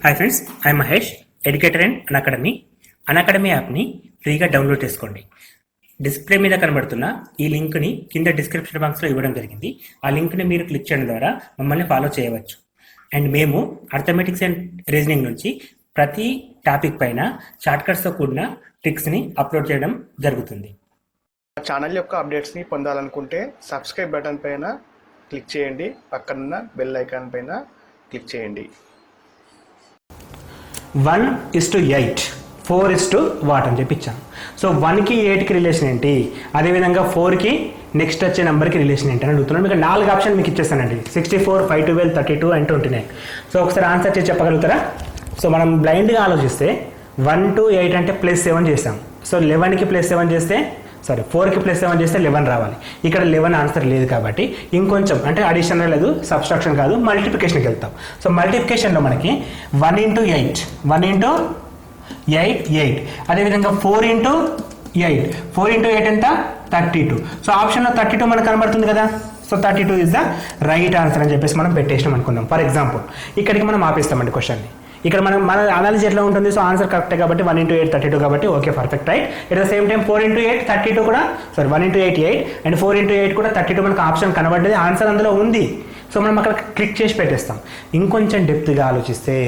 Hi friends, I Mahesh, educator and Unacademy యాప్ని ఫ్రీగా download చేసుకోండి. డిస్ప్లే మీద కనబడుతున్న ఈ లింక్ని కింద డిస్క్రిప్షన్ బాక్స్లో ఇవ్వడం జరిగింది. ఆ లింక్ని మీరు క్లిక్ చేయడం ద్వారా మమ్మల్ని ఫాలో చేయవచ్చు. అండ్ మేము అర్థమెటిక్స్ అండ్ రీజనింగ్ నుంచి ప్రతి టాపిక్ పైన షార్ట్కట్స్తో కూడిన ట్రిక్స్ని అప్లోడ్ చేయడం జరుగుతుంది. ఛానల్ యొక్క అప్డేట్స్ని పొందాలనుకుంటే సబ్స్క్రైబ్ బటన్ పైన క్లిక్ చేయండి, పక్కనున్న బెల్ ఐకాన్ పైన క్లిక్ చేయండి. 1:8, 4:what అని చెప్పి ఇచ్చాను. సో 1కి 8కి రిలేషన్ ఏంటి, అదేవిధంగా 4కి నెక్స్ట్ వచ్చే నెంబర్కి రిలేషన్ ఏంటి అని అడుగుతున్నాను. మీకు 4 ఆప్షన్ మీకు ఇచ్చేస్తానండి, 64, 5, 12, 32 and 29. సో ఒకసారి ఆన్సర్ చేసి చెప్పగలుగుతారా? సో మనం బ్లైండ్గా ఆలోచిస్తే 1 to 8 అంటే +7 చేసాం. సో 11కి +7 చేస్తే 4కి +7 చేస్తే 11 రావాలి. ఇక్కడ 11 ఆన్సర్ లేదు కాబట్టి ఇంకొంచెం అంటే అడిషన్ లేదు, సబ్స్ట్రాక్షన్ కాదు, మల్టిప్లికేషన్కి వెళ్తాం. సో మల్టిప్లికేషన్లో మనకి 1 into 8, 1 into 8. అదేవిధంగా 4 into 8 ఎంత 32. సో ఆప్షన్లో 32 మనకు కనబడుతుంది కదా. So 32 is the right answer అని చెప్పేసి మనం పెట్టేసినాం అనుకుందాం. ఫర్ ఎగ్జాంపుల్ ఇక్కడికి మనం ఆపేస్తామండి క్వశ్చన్ని. ఇక్కడ మన అనాలిసిస్ ఎట్లా ఉంటుంది? సో ఆన్సర్ కరెక్టే కాబట్టి 1 into 8 32 కాబట్టి okay, perfect, right. At the same time 4 into 8 32 కూడా 1 into 8 8 అండ్ 4 into 8 కూడా 32 మనకు ఆప్షన్ కనబడ్డది, ఆన్సర్ అందులో ఉంది. సో మనం అక్కడ క్లిక్ చేసి పెట్టేస్తాం. ఇంకొంచెం డెప్త్గా ఆలోచిస్తే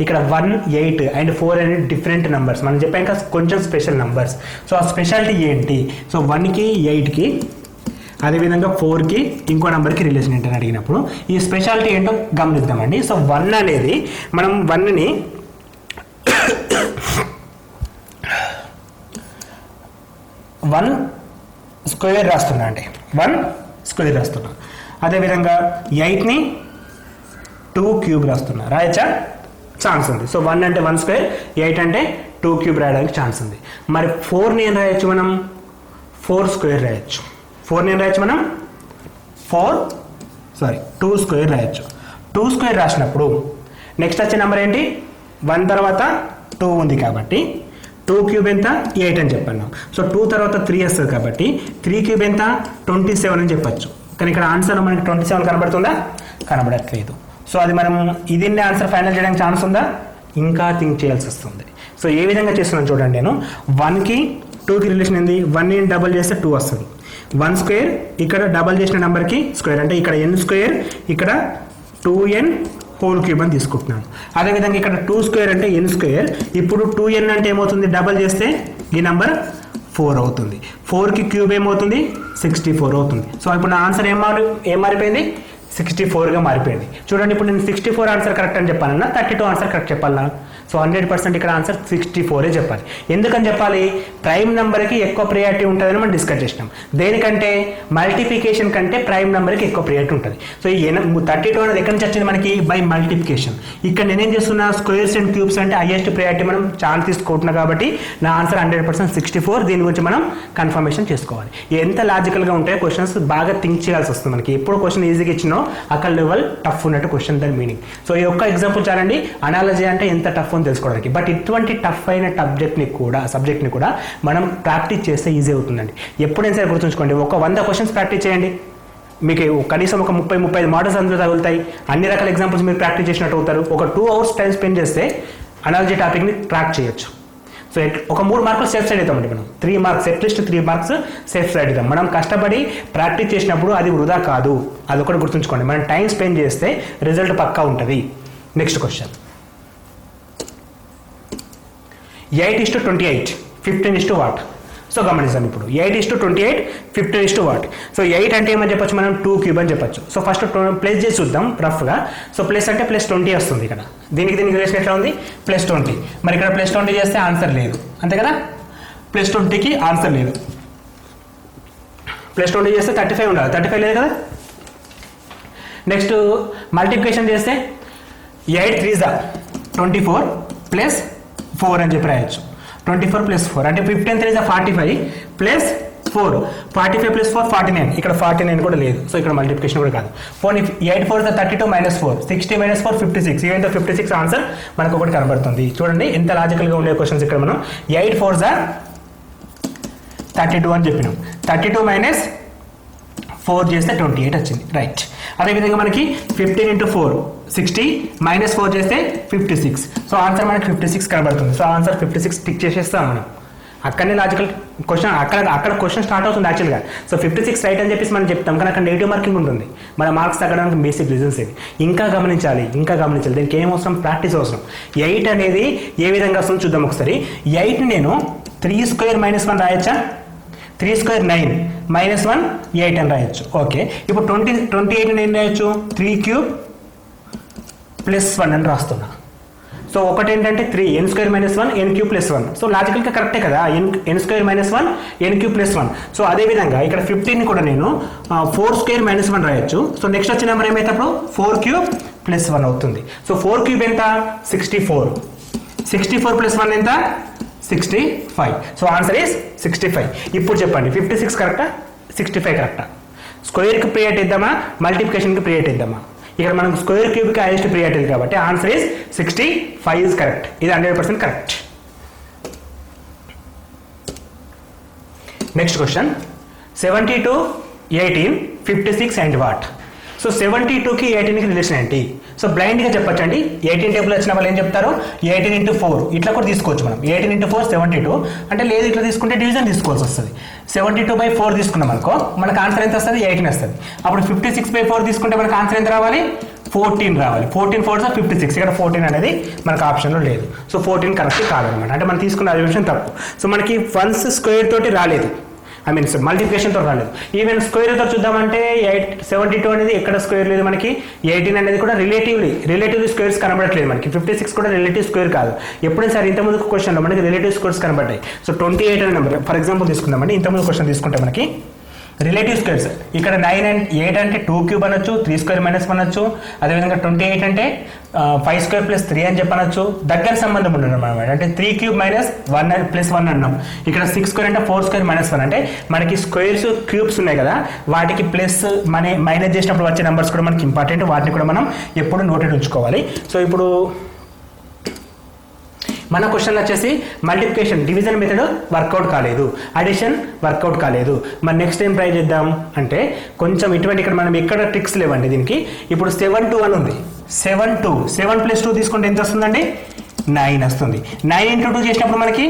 ఇక్కడ 1, 8 అండ్ 4 అనేది డిఫరెంట్ నెంబర్స్, మనం చెప్పాక కొంచెం స్పెషల్ నెంబర్స్. సో ఆ స్పెషాలిటీ ఏంటి? సో 1కి 8కి అదేవిధంగా 4కి ఇంకో నెంబర్కి రిలేషన్ ఏంటని అడిగినప్పుడు ఈ స్పెషాలిటీ ఏంటో గమనిద్దామండి. సో 1 అనేది మనం 1ని 1 స్క్వేర్ రాస్తున్నా అండి, 1 స్క్వేర్ రాస్తున్నా. అదేవిధంగా 8ని 2 క్యూబ్ రాస్తున్నా. రాయచ్చా? ఛాన్స్ ఉంది. సో 1 అంటే 1 స్క్వేర్, 8 అంటే 2 క్యూబ్ రాయడానికి ఛాన్స్ ఉంది. మరి 4ని ఏం రాయొచ్చు మనం? 4 స్క్వేర్ రాయొచ్చు. 4ని ఏం రాయొచ్చు మనం? 2 స్క్వేర్ రాయొచ్చు. 2 స్క్వేర్ రాసినప్పుడు నెక్స్ట్ వచ్చే నెంబర్ ఏంటి? 1 తర్వాత 2 ఉంది కాబట్టి 2 క్యూబ్ ఎంత? 8 అని చెప్పాను. సో 2 తర్వాత 3 వస్తుంది కాబట్టి 3 క్యూబ్ ఎంత? 27 అని చెప్పచ్చు. కానీ ఇక్కడ ఆన్సర్ మనకి 27 కనబడుతుందా? కనబడట్లేదు. సో అది మనం ఇది ఆన్సర్ ఫైనల్ చేయడానికి ఛాన్స్ ఉందా? ఇంకా థింక్ చేయాల్సి వస్తుంది. సో ఏ విధంగా చేస్తున్నాను చూడండి. నేను 1కి 2కి రిలేషన్ ఏంది? 1ని డబల్ చేస్తే 2 వస్తుంది. 1 స్క్వేర్ ఇక్కడ డబల్ చేసిన నెంబర్కి స్క్వేర్ అంటే ఇక్కడ n స్క్వేర్, ఇక్కడ 2n హోల్ క్యూబ్ అని తీసుకుంటున్నాను. అదేవిధంగా ఇక్కడ 2 స్క్వేర్ అంటే n స్క్వేర్. ఇప్పుడు 2n అంటే ఏమవుతుంది? డబల్ చేస్తే ఈ నెంబర్ 4 అవుతుంది. 4కి క్యూబ్ ఏమవుతుంది? 64 అవుతుంది. సో ఇప్పుడు నా ఆన్సర్ ఏం మారిపోయింది? 64గా మారిపోయింది. చూడండి, ఇప్పుడు నేను 64 ఆన్సర్ కరెక్ట్ అని చెప్పాలన్నా 32 ఆన్సర్ కరెక్ట్ చెప్పాలన్నా? సో 100% ఇక్కడ ఆన్సర్ 64 చెప్పాలి. ఎందుకని చెప్పాలి? ప్రైమ్ నెంబర్కి ఎక్కువ ప్రియారిటీ ఉంటుందని మనం డిస్కస్ చేసినాం. దేనికంటే? మల్టిప్లికేషన్ కంటే ప్రైమ్ నెంబర్కి ఎక్కువ ప్రియారిటీ ఉంటుంది. సో ఈ 32 అనేది ఎక్కడి నుంచి వచ్చింది మనకి? By multiplication. ఇక్కడ నేనేం చేస్తున్నా? స్క్వేర్స్ అండ్ క్యూబ్స్ అంటే హైయెస్ట్ ప్రియారిటీ మనం ఛాన్స్ తీసుకుంటున్నా కాబట్టి నా ఆన్సర్ 100% 64. దీని గురించి మనం కన్ఫర్మేషన్ చేసుకోవాలి. ఎంత లాజికల్గా ఉంటాయో క్వశ్చన్స్ బాగా థింక్ చేయాల్సి వస్తుంది మనకి. ఎప్పుడు క్వశ్చన్ ఈజీగా ఇచ్చినో అక్కడ లెవెల్ టఫ్ ఉన్నట్టు క్వశ్చన్ దాని మీనింగ్. సో ఈ ఒక్క ఎగ్జాంపుల్ చాలండి అనాలజీ అంటే ఎంత టఫ్ అని తెలుసుకోవడానికి. బట్ ఇటువంటి టఫ్ అయిన సబ్జెక్ట్ని కూడా మనం ప్రాక్టీస్ చేస్తే ఈజీ అవుతుందండి. ఎప్పుడైనా సరే గుర్తుంచుకోండి, ఒక 100 క్వశ్చన్స్ ప్రాక్టీస్ చేయండి, మీకు కనీసం ఒక 30-35 మోడల్స్ అందులో తగులుతాయి. అన్ని రకాల ఎగ్జాంపుల్స్ మీరు ప్రాక్టీస్ చేసినట్టు అవుతారు. ఒక 2 hours టైం స్పెండ్ చేస్తే అనాలజీ టాపిక్ని ట్రాక్ చేయొచ్చు. సో ఒక 3 మార్కులు సేఫ్ సైడ్ అవుతామండి మనం. 3 marks, at least 3 marks safe side అవుతాం. మనం కష్టపడి ప్రాక్టీస్ చేసినప్పుడు అది వృధా కాదు, అదొకటి గుర్తుంచుకోండి. మనం టైం స్పెండ్ చేస్తే రిజల్ట్ పక్కా ఉంటుంది. Next question, 8:28, 15:what? సో గమనించాను ఇప్పుడు 8:28, 15:what. సో 8 అంటే ఏమని చెప్పొచ్చు మనం? 2 క్యూబ్ అని చెప్పొచ్చు. సో ఫస్ట్ ప్లేస్ చేసి చూద్దాం రఫ్గా. సో ప్లస్ అంటే +20 వస్తుంది ఇక్కడ. దీనికి రిలేషన్ ఎట్లా ఉంది? +20. మరి ఇక్కడ +20 చేస్తే ఆన్సర్ లేదు, అంతే కదా? +20కి ఆన్సర్ లేదు. +20 చేస్తే 35 ఉండాలి, 35 లేదు కదా. నెక్స్ట్ మల్టిప్లికేషన్ చేస్తే 8 3s 24 + 4 అని చెప్పి రాయొచ్చు. 24 + 4 అంటే 15 3s 45 + 4, 45 + 4 49. ఇక్కడ 49 కూడా లేదు. సో ఇక్కడ మల్టిప్లికేషన్ కూడా కాదు. 8 4s 32 - 4, 60 - 4 56. ఈవెన్ 56 ఆన్సర్ మనకు ఒకటి కనబడుతుంది. చూడండి ఎంత లాజికల్గా ఉండే క్వశ్చన్స్ ఇక్కడ. మనం 8 4s 32 అని చెప్పినాం. 32 - 4 చేస్తే 28 వచ్చింది, రైట్. అదేవిధంగా మనకి 15 into 4 60 మైనస్ 4 చేస్తే 56. సో ఆన్సర్ మనకి 56 కనబడుతుంది. సో ఆన్సర్ 56 టిక్ చేసేస్తాం మనం. అక్కడనే లాజికల్ క్వశ్చన్ అక్కడ క్వశ్చన్ స్టార్ట్ అవుతుంది యాక్చువల్గా. సో 56 రైట్ అని చెప్పేసి మనం చెప్తాం, కానీ అక్కడ నెగిటివ్ మార్కింగ్ ఉంటుంది. మన మార్క్స్ తగ్గడానికి బేసిక్ రీజన్స్ ఇవి. ఇంకా గమనించాలి. దీనికి ఏం అవసరం? ప్రాక్టీస్ అవసరం. 8 అనేది ఏ విధంగా వస్తుందో చూద్దాం ఒకసారి. 8 నేను 3 square - 1 రాయొచ్చా? 3 square 9 - 1 8 అని రాయొచ్చు. ఓకే, ఇప్పుడు 28 నేను రాయొచ్చు 3 cube + 1 అని రాస్తున్నా. సో ఒకటి ఏంటంటే 3 n² - 1 n³ + 1. సో లాజికల్గా కరెక్టే కదా, n² - 1 n³ + 1. సో అదేవిధంగా ఇక్కడ 15 కూడా నేను 4² - 1 రాయొచ్చు. సో నెక్స్ట్ వచ్చిన నెంబర్ ఏమైతే అప్పుడు 4³ + 1 అవుతుంది. సో 4³ ఎంత? 64. 64 + 1 ఎంత? 65. So answer is 65. ఇప్పుడు చెప్పండి, 56 కరెక్టా, 65 కరెక్టా? స్క్వేర్కి ప్రియారిటీ ఇద్దామా, మల్టిప్లికేషన్కి ప్రియారిటీ ఇద్దామా? ఇక్కడ మనం స్క్వేర్ క్యూబ్కి హైయెస్ట్ ప్రియారిటీ కాబట్టి ఆన్సర్ ఈస్ 65 ఈజ్ కరెక్ట్. ఇది 100% correct. Next question, 72, 18, 56 and what? So 72కి 18కి రిలేషన్ ఏంటి? సో బ్లైండ్గా చెప్పొచ్చండి. 18 టేబుల్ వచ్చిన వాళ్ళు ఏం చెప్తారు? 18 into 4 ఇట్లా కూడా తీసుకోవచ్చు మనం. 18 into 4 72 అంటే లేదు, ఇట్లా తీసుకుంటే డివిజన్ తీసుకోవాల్సి వస్తుంది. 72/4 తీసుకున్నాం అనుకో, మనకు ఆన్సర్ ఎంత వస్తుంది? 18 వస్తుంది. అప్పుడు 56/4 తీసుకుంటే మనకు ఆన్సర్ ఎంత రావాలి? 14 రావాలి. 14 4 56. ఇక్కడ 14 అనేది మనకు ఆప్షన్లో లేదు. సో 14 కరెక్ట్ కాదనమాట. అంటే మనం తీసుకున్న అబ్జర్వేషన్ తప్పు. సో మనకి వన్స్ స్క్వేర్ తోటి రాలేదు, మల్టిప్లికేషన్తో రాలేదు. ఈవెన్ స్క్వేర్తో చూద్దామంటే 72 అనేది ఎక్కడ స్క్వేర్ లేదు మనకి. 18 అనేది కూడా రిలేటివ్లీ స్క్వేర్స్ కనబడట్లేదు మనకి. 56 కూడా రిలేటివ్ స్క్వేర్ కాదు. ఎప్పుడైనా సరే ఇంతకుముందు క్వశ్చన్లో మనకి రిలేటివ్ స్క్వేర్స్ కనబడ్డాయి. సో 28 అనే నెంబర్ ఫర్ ఎగ్జాంపుల్ తీసుకుందామండి. ఇంతకుముందు క్వశ్చన్ తీసుకుంటే మనకి రిలేటివ్ స్క్వేర్స్ ఇక్కడ 9 and 8 అంటే 2³ అనొచ్చు, 3² - 1 అనొచ్చు. అదేవిధంగా 28 అంటే 5² + 3 అని చెప్పనొచ్చు. దగ్గర సంబంధం ఉండడం అనమాట. అంటే 3³ - 1 + 1 అన్నాం. ఇక్కడ 6² అంటే 4² - 1 అంటే మనకి స్క్వేర్స్ క్యూబ్స్ ఉన్నాయి కదా, వాటికి ప్లస్ మైనస్ చేసినప్పుడు వచ్చే నెంబర్స్ కూడా మనకి ఇంపార్టెంట్. వాటిని కూడా మనం ఎప్పుడు నోటెడ్ ఉంచుకోవాలి. సో ఇప్పుడు మన క్వశ్చన్ వచ్చేసి మల్టిప్లికేషన్ డివిజన్ మెథడ్ వర్కౌట్ కాలేదు, అడిషన్ వర్కౌట్ కాలేదు. మరి నెక్స్ట్ టైం ట్రై చేద్దాం అంటే కొంచెం ఇటువంటి ఇక్కడ మనం ఎక్కడ ట్రిక్స్ లేవండి దీనికి. ఇప్పుడు 7 to 1 ఉంది. 7 + 2 తీసుకుంటే ఎంత వస్తుందండి? 9 వస్తుంది. 9 into 2 చేసినప్పుడు మనకి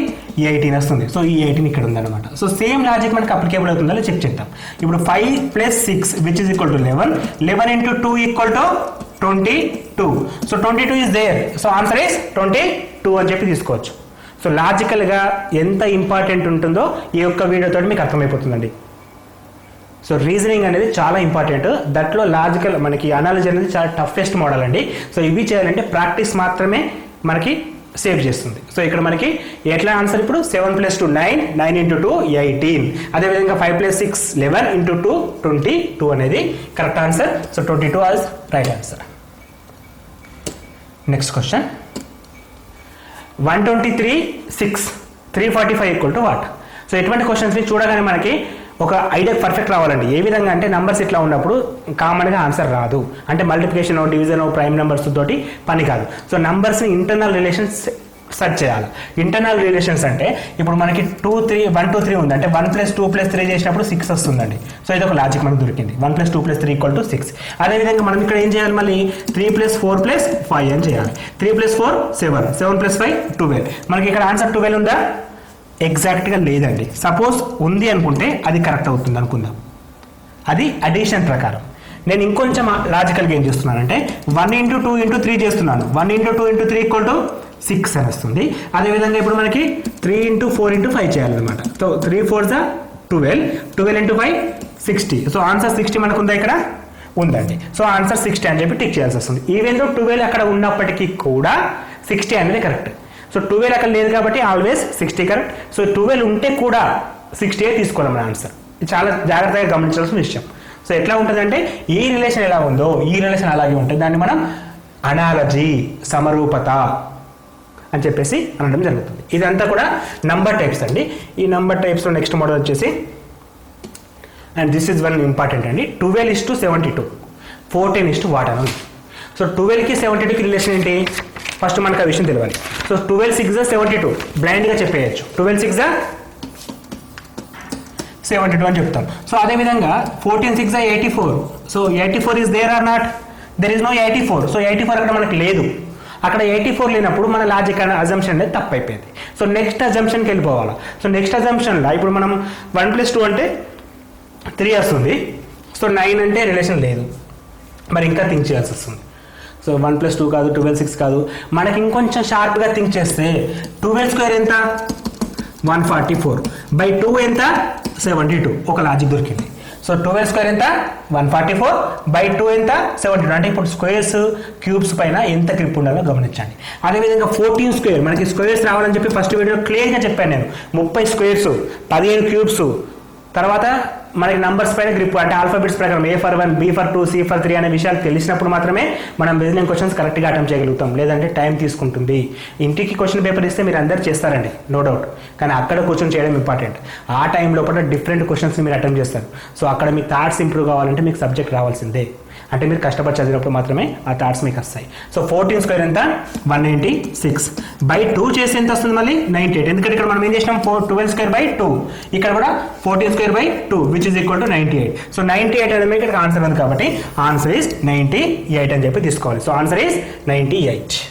18 వస్తుంది. సో ఈ 18 ఇక్కడ ఉందన్నమాట. సో సేమ్ లాజిక్ మనకి అప్లికేబుల్ అవుతుందో చెక్ చేద్దాం. ఇప్పుడు 5 + 6 which is equal to 11. 11 into 2 equal to 22. So 22 is there. So answer is 22 అని చెప్పి తీసుకోవచ్చు. సో లాజికల్గా ఎంత ఇంపార్టెంట్ ఉంటుందో ఈ యొక్క వీడియోతో మీకు అర్థమైపోతుందండి. సో రీజనింగ్ అనేది చాలా ఇంపార్టెంట్. దట్లో లాజికల్ మనకి అనాలజీ అనేది చాలా టఫెస్ట్ మోడల్ అండి. సో ఇవి చేయాలంటే ప్రాక్టీస్ మాత్రమే మనకి సేవ్ చేస్తుంది. సో ఇక్కడ మనకి ఎట్లా ఆన్సర్ ఇప్పుడు 7 + 2 9, 9 into 2 18. అదేవిధంగా 5 + 6 11 into 2 22 అనేది correct answer. So 22 as right answer. Next question, 123 6 345 equal to what? So ఎటువంటి క్వశ్చన్స్ని చూడగానే మనకి ఒక ఐడియా పర్ఫెక్ట్ రావాలండి. ఏ విధంగా అంటే నంబర్స్ ఇట్లా ఉన్నప్పుడు కామన్గా ఆన్సర్ రాదు. అంటే మల్టిప్లికేషన్, డివిజన్, ప్రైమ్ నెంబర్స్ తోటి పని కాదు. సో నంబర్స్ని ఇంటర్నల్ రిలేషన్స్ సెర్చ్ చేయాలి. ఇంటర్నల్ రిలేషన్స్ అంటే ఇప్పుడు మనకి 1 2 3 ఉంది. అంటే 1 + 2 + 3 చేసినప్పుడు 6 వస్తుందండి. సో ఇది ఒక లాజిక్ మనకు దొరికింది. 1 + 2 + 3 = 6. అదేవిధంగా మనం ఇక్కడ ఏం చేయాలి? మళ్ళీ 3 + 4 + 5 అని చేయాలి. 3 + 4 7, 7 + 5 12. మనకి ఇక్కడ ఆన్సర్ 12 ఉందా? ఎగ్జాక్ట్గా లేదండి. సపోజ్ ఉంది అనుకుంటే అది కరెక్ట్ అవుతుంది అనుకుందాం. అది అడిషన్ ప్రకారం. నేను ఇంకొంచెం లాజికల్గా ఏం చేస్తున్నానంటే 1 into 2 into 3 చేస్తున్నాను. 1 into 2 into 3 = 6 అని వస్తుంది. అదేవిధంగా ఇప్పుడు మనకి 3 into 4 into 5 చేయాలన్నమాట. So 3 4s 12, 12 into 5 60. So answer 60 మనకు ఉందా? ఇక్కడ ఉందండి. సో ఆన్సర్ 60 అని చెప్పి టిక్ చేయాల్సి వస్తుంది. ఈవెన్ దో 12 అక్కడ ఉన్నప్పటికీ కూడా 60 అనేది కరెక్ట్. సో 12 అక్కడ లేదు కాబట్టి ఆల్వేస్ 60 కరెక్ట్. సో 12 ఉంటే కూడా 60 తీసుకోవాలి మన ఆన్సర్. చాలా జాగ్రత్తగా గమనించాల్సిన విషయం. సో ఎట్లా ఉంటుందంటే ఈ రిలేషన్ ఎలా ఉందో ఈ రిలేషన్ అలాగే ఉంటుంది. దాన్ని మనం అనాలజీ, సమరూపత అని చెప్పేసి అనడం జరుగుతుంది. ఇదంతా కూడా నంబర్ టైప్స్ అండి. ఈ నంబర్ టైప్స్లో నెక్స్ట్ మోడల్ వచ్చేసి, and this is one important అండి, 12:72, 14:వాట్ అని ఉంది. సో 12కి 72కి రిలేషన్ ఏంటి? ఫస్ట్ మనకు ఆ విషయం తెలియాలి. సో 12 6 72 బ్లైండ్గా చెప్పేయచ్చు. 12 6 72 అని చెప్తాం. సో అదేవిధంగా 14 6 84. So 84 is there or not? There is no 84. So 84 అక్కడ మనకి లేదు. అక్కడ 84 లేనప్పుడు మన లాజిక్ అజంప్షన్ అనేది తప్పు అయిపోయింది. సో నెక్స్ట్ అజంప్షన్కి వెళ్ళిపోవాలి. సో నెక్స్ట్ అజంప్షన్లో ఇప్పుడు మనం 1 + 2 అంటే 3 వస్తుంది. సో 9 అంటే రిలేషన్ లేదు, మరి ఇంకా థింక్ చేయాల్సి వస్తుంది. సో 1 + 2 కాదు, 12 6 కాదు, మనకి ఇంకొంచెం షార్ప్గా థింక్ చేస్తే 12² ఎంత? 144 బై 2 ఎంత? 72. ఒక లాజిక్ దొరికింది. సో 12² ఎంత? 144 బై 2 ఎంత? 72. అంటే ఇప్పుడు స్క్వేర్స్ క్యూబ్స్ పైన ఎంత గ్రిప్ ఉండాలో గమనించండి. అదేవిధంగా 14² మనకి స్క్వేర్స్ రావాలని చెప్పి ఫస్ట్ వీడియో క్లియర్గా చెప్పాను నేను. 30 స్క్వేర్స్, 15 క్యూబ్స్, తర్వాత మనకి నంబర్స్ పైన గ్రిప్ అంటే ఆల్ఫాబెట్స్ ప్రకారం A for 1, B for 2, C for 3 అనే విషయాలు తెలిసినప్పుడు మాత్రమే మనం రీజనింగ్ క్వశ్చన్స్ కరెక్ట్గా అటెంప్ట్ చేయగలుగుతాం. లేదంటే టైం తీసుకుంటుంది. ఇంటికి క్వశ్చన్ పేపర్ ఇస్తే మీరు అందరు చేస్తారండి, నో డౌట్. కానీ అక్కడ క్వశ్చన్ చేయడం ఇంపార్టెంట్. ఆ టైం లోపల డిఫరెంట్ క్వశ్చన్స్ని మీరు అటెంప్ట్ చేస్తారు. సో అక్కడ మీ థాట్స్ ఇంప్రూవ్ కావాలంటే మీకు సబ్జెక్ట్ రావాల్సిందే. అంటే మీరు కష్టపడి చదివినప్పుడు మాత్రమే ఆ థాట్స్ మీకు వస్తాయి. సో 14² ఎంత? 196 బై 2 చేసి ఎంత వస్తుంది? మళ్ళీ 98. ఎందుకంటే ఇక్కడ మనం ఏం చేసినాం? 12² బై 2. ఇక్కడ కూడా 14² by 2 which is equal to 98. So 98 అనేది ఇక్కడ ఆన్సర్ ఉంది కాబట్టి ఆన్సర్ ఈజ్ 98 అని చెప్పి తీసుకోవాలి. So answer is 98.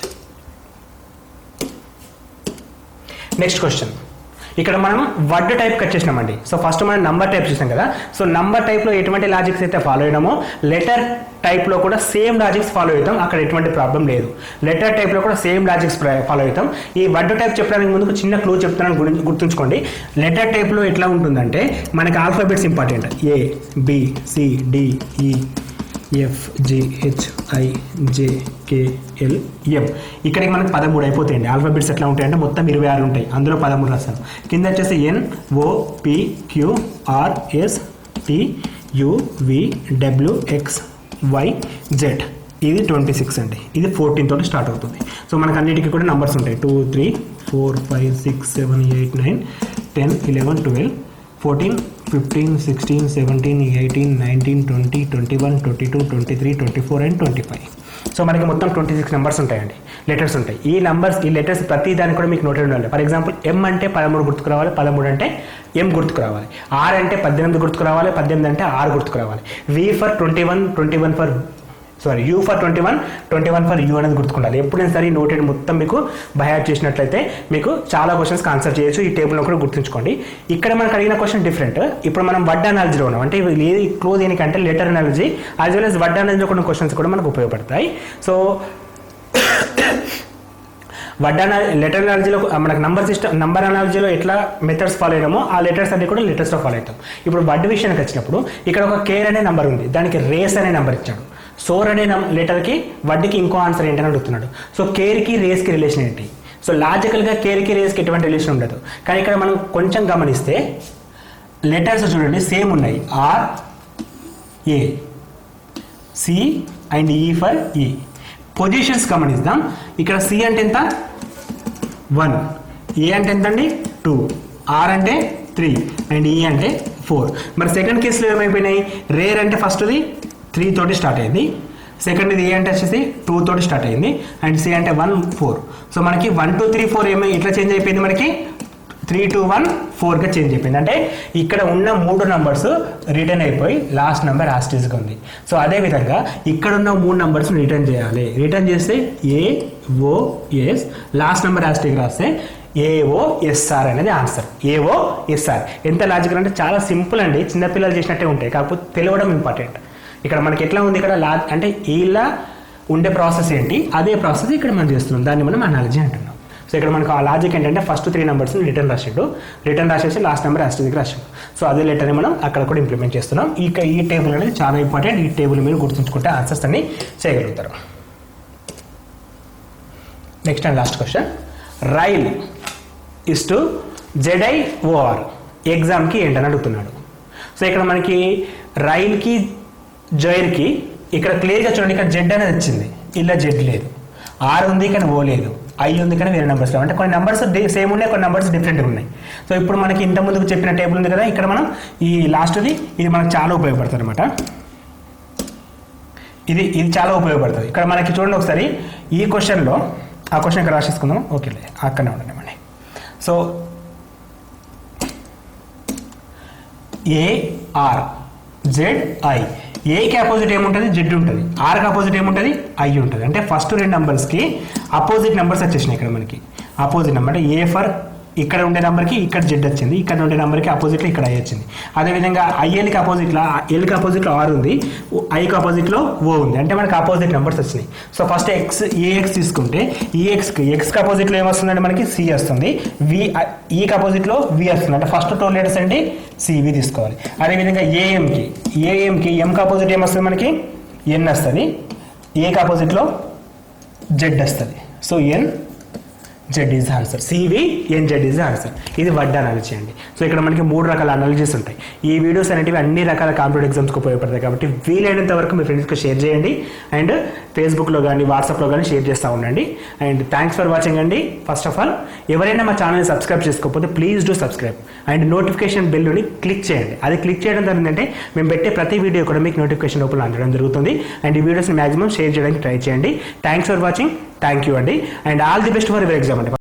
Next question. ఇక్కడ మనం వర్డ్ టైప్ కట్ చేసినామండి. సో ఫస్ట్ మనం నంబర్ టైప్ చూసాం కదా. సో నంబర్ టైప్లో ఎటువంటి లాజిక్స్ అయితే ఫాలో అయినామో లెటర్ టైప్లో కూడా సేమ్ లాజిక్స్ ఫాలో అవుతాం. అక్కడ ఎటువంటి ప్రాబ్లం లేదు. లెటర్ టైప్లో కూడా సేమ్ లాజిక్స్ ఫాలో అవుతాం. ఈ వర్డ్ టైప్ చెప్పడానికి ముందుకు చిన్న క్లూ చెప్తున్నాను, గుర్తుంచుకోండి. లెటర్ టైప్లో ఎట్లా ఉంటుందంటే మనకి alphabets important. A B C D E F G H I J K L M. ఇక్కడికి మనకి 13 అయిపోతాయండి. ఆల్ఫాబెట్స్ ఎట్లా ఉంటాయంటే మొత్తం 26 ఉంటాయి, అందులో 13 రాస్తాను. కింద వచ్చేసి N O P Q R S T U V W X Y Z. ఇది 26 అండి. ఇది 14 తోటి స్టార్ట్ అవుతుంది. సో మనకు అన్నిటికీ కూడా నంబర్స్ ఉంటాయి. 2 3 4 5 6 7 8 9 10 11 12 14 15 16 17 18 19 20 21 22 23 24 అండ్ 25. సో మనకి మొత్తం 26 నెంబర్స్ ఉంటాయండి, లెటర్స్ ఉంటాయి. ఈ లెటర్స్ ప్రతి దానికి కూడా మీకు నోటెడ్ ఉండాలి. ఫర్ ఎగ్జాంపుల్ M అంటే 13 గుర్తుకు రావాలి, 13 అంటే M గుర్తుకు రావాలి. R అంటే 18 గుర్తుకు రావాలి, 18 అంటే R గుర్తుకు రావాలి. V for 21 for U for 21 for U అనేది గుర్తుకుండాలి. ఎప్పుడైనా సరే నోటెడ్ మొత్తం మీకు బైహార్ట్ చేసినట్లయితే మీకు చాలా క్వశ్చన్స్కి ఆన్సర్ చేయొచ్చు. ఈ టేబుల్లో కూడా గుర్తుంచుకోండి. ఇక్కడ మనకు అడిగిన క్వశ్చన్ డిఫరెంట్. ఇప్పుడు మనం వర్డ్ అనాలజీలో ఉన్నాం. అంటే ఏది క్లోజ్ దేనికంటే letter analogy as well as word అనాలజీలో కొన్ని క్వశ్చన్స్ కూడా మనకు ఉపయోగపడతాయి. సో లెటర్ అనాలజీలో మనకు నంబర్ అనాలజీలో ఎట్లా మెథడ్స్ ఫాలో అయినామో ఆ లెటర్స్ అన్ని కూడా లెటర్స్లో ఫాలో అవుతాం. ఇప్పుడు వర్డ్ విషయానికి వచ్చినప్పుడు ఇక్కడ ఒక కేర్ అనే నెంబర్ ఉంది, దానికి రేస్ అనే నెంబర్ ఇచ్చాడు. సోర్ అనే లెటర్కి వర్డ్కి ఇంకో ఆన్సర్ ఏంటని అడుగుతున్నాడు. సో కేర్కి రేస్కి రిలేషన్ ఏంటి? సో లాజికల్గా కేర్కి రేస్కి ఎటువంటి రిలేషన్ ఉండదు. కానీ ఇక్కడ మనం కొంచెం గమనిస్తే లెటర్స్ చూడండి సేమ్ ఉన్నాయి. R A C and E for E. Positions గమనిద్దాం. ఇక్కడ C అంటే ఎంత? 1. A అంటే ఎంత అండి? 2. R అంటే 3 అండ్ E అంటే 4. మరి సెకండ్ కేసులో ఏమైపోయినాయి? రేర్ అంటే ఫస్ట్ది 3 తోటి స్టార్ట్ అయింది, సెకండ్ ఇది A అంటే వచ్చేసి 2 తోటి స్టార్ట్ అయింది, అండ్ C అంటే 1 4. సో మనకి 1 2 3 4 ఏమై ఇట్లా చేంజ్ అయిపోయింది, మనకి 3 2 1 4గా చేంజ్ అయిపోయింది. అంటే ఇక్కడ ఉన్న 3 నంబర్స్ రిటర్న్ అయిపోయి లాస్ట్ నెంబర్ యాస్టిస్గా ఉంది. సో అదేవిధంగా ఇక్కడ ఉన్న 3 నంబర్స్ రిటర్న్ చేయాలి. రిటర్న్ చేస్తే AOS లాస్ట్ నెంబర్ యాస్టిక్ రాస్తే AOSR అనేది ఆన్సర్. AOSR ఎంత లాజికల్ అంటే చాలా సింపుల్ అండి, చిన్నపిల్లలు చేసినట్టే ఉంటాయి, కాకపోతే తెలియడం ఇంపార్టెంట్. ఇక్కడ మనకి ఎట్లా ఉంది, ఇక్కడ అంటే ఇలా ఉండే ప్రాసెస్ ఏంటి, అదే ప్రాసెస్ ఇక్కడ మనం చేస్తున్నాం, దాన్ని మనం అనాలజీ అంటున్నాం. సో ఇక్కడ మనకు ఆ లాజిక్ ఏంటంటే ఫస్ట్ 3 నెంబర్స్ని రిటర్న్ రాసేసి లాస్ట్ నెంబర్ యాస్టిక్ రాసాడు. సో అదే లెటర్ని మనం అక్కడ కూడా ఇంప్లిమెంట్ చేస్తున్నాం. ఈ టేబుల్ అనేది చాలా ఇంపార్టెంట్. ఈ టేబుల్ మీరు గుర్తుంచుకుంటే ఆన్సర్స్ అన్ని చేయగలుగుతారు. Next and last question. Rail is to ZIOR ఎగ్జామ్కి ఏంటని అడుగుతున్నాడు. సో ఇక్కడ మనకి రైల్కి జైర్కి ఇక్కడ క్లియర్గా చూడండి, ఇక్కడ Z అనేది వచ్చింది, ఇలా Z లేదు. R ఉంది కానీ O లేదు, I ఉంది కానీ వేరే నెంబర్స్ లేవు. అంటే కొన్ని నెంబర్స్ సేమ్ ఉన్నాయి, కొన్ని నెంబర్స్ డిఫరెంట్గా ఉన్నాయి. సో ఇప్పుడు మనకి ఇంత ముందుకు చెప్పిన టేబుల్ ఉంది కదా, ఇక్కడ మనం ఈ లాస్ట్ది ఇది మనకు చాలా ఉపయోగపడుతుంది అనమాట. ఇది చాలా ఉపయోగపడుతుంది. ఇక్కడ మనకి చూడండి ఒకసారి ఈ క్వశ్చన్లో, ఆ క్వశ్చన్ ఇక్కడ రాసేసుకుందాం. ఓకేలే, అక్కడనే ఉండండి. So A R Z I. ఏకి అపోజిట్ ఏముంటుంది? జెడ్ ఉంటుంది. ఆర్కి అపోజిట్ ఏముంటుంది? ఐ ఉంటుంది. అంటే ఫస్ట్ రెండు నెంబర్స్కి అపోజిట్ నెంబర్స్ వచ్చేసినాయి ఇక్కడ మనకి. అపోజిట్ నెంబర్ అంటే ఏ ఫర్ ఇక్కడ ఉండే నెంబర్కి ఇక్కడ జెడ్ వచ్చింది, ఇక్కడ ఉండే నెంబర్కి అపోజిట్లో ఇక్కడ ఐ వచ్చింది. అదేవిధంగా ఐఎల్కి అపోజిట్లో ఎల్కి అపోజిట్లో ఆర్ ఉంది, ఐకి అపోజిట్లో ఓ ఉంది. అంటే మనకి అపోజిట్ నెంబర్స్ వచ్చినాయి. సో ఫస్ట్ ఏఎక్స్ తీసుకుంటే ఎక్స్కి అపోజిట్లో ఏమొస్తుందంటే మనకి సి వస్తుంది, ఈకి అపోజిట్లో వి వస్తుంది. అంటే ఫస్ట్ టూ లెటర్స్ అంటే సివి తీసుకోవాలి. అదేవిధంగా ఏఎంకి ఎంకి అపోజిట్ ఏమొస్తుంది మనకి? ఎన్ వస్తుంది, ఏకి అపోజిట్లో జెడ్ వస్తుంది. So N Z is answer. C V N Z is answer. ఇది వర్డ్ అనాలిసిస్ అండి. సో ఇక్కడ మనకి 3 రకాల అనాలిసిస్ ఉంటాయి. ఈ వీడియోస్ అనేటివి అన్ని రకాల కాంపిటేటివ్ ఎగ్జామ్స్కి ఉపయోగపడతాయి కాబట్టి వీలైనంత వరకు మీ ఫ్రెండ్స్కి షేర్ చేయండి. అండ్ ఫేస్బుక్లో కానీ వాట్సాప్లో కానీ షేర్ చేస్తూ ఉండండి. అండ్ థ్యాంక్స్ ఫర్ వాచింగ్ అండి. ఫస్ట్ ఆఫ్ ఆల్ ఎవరైనా మా ఛానల్ని సబ్స్క్రైబ్ చేసుకోకపోతే please do subscribe and notification బెల్ని క్లిక్ చేయండి. అది క్లిక్ చేయడం ద్వారా ఏంటంటే మేము పెట్టే ప్రతి వీడియో కూడా మీకు నోటిఫికేషన్ లోపల అందడం జరుగుతుంది. అండ్ ఈ వీడియోస్ని మాక్సిమం షేర్ చేయడానికి ట్రై చేయండి. Thanks for watching. Thank you అండి. And all the best for your exam అండి.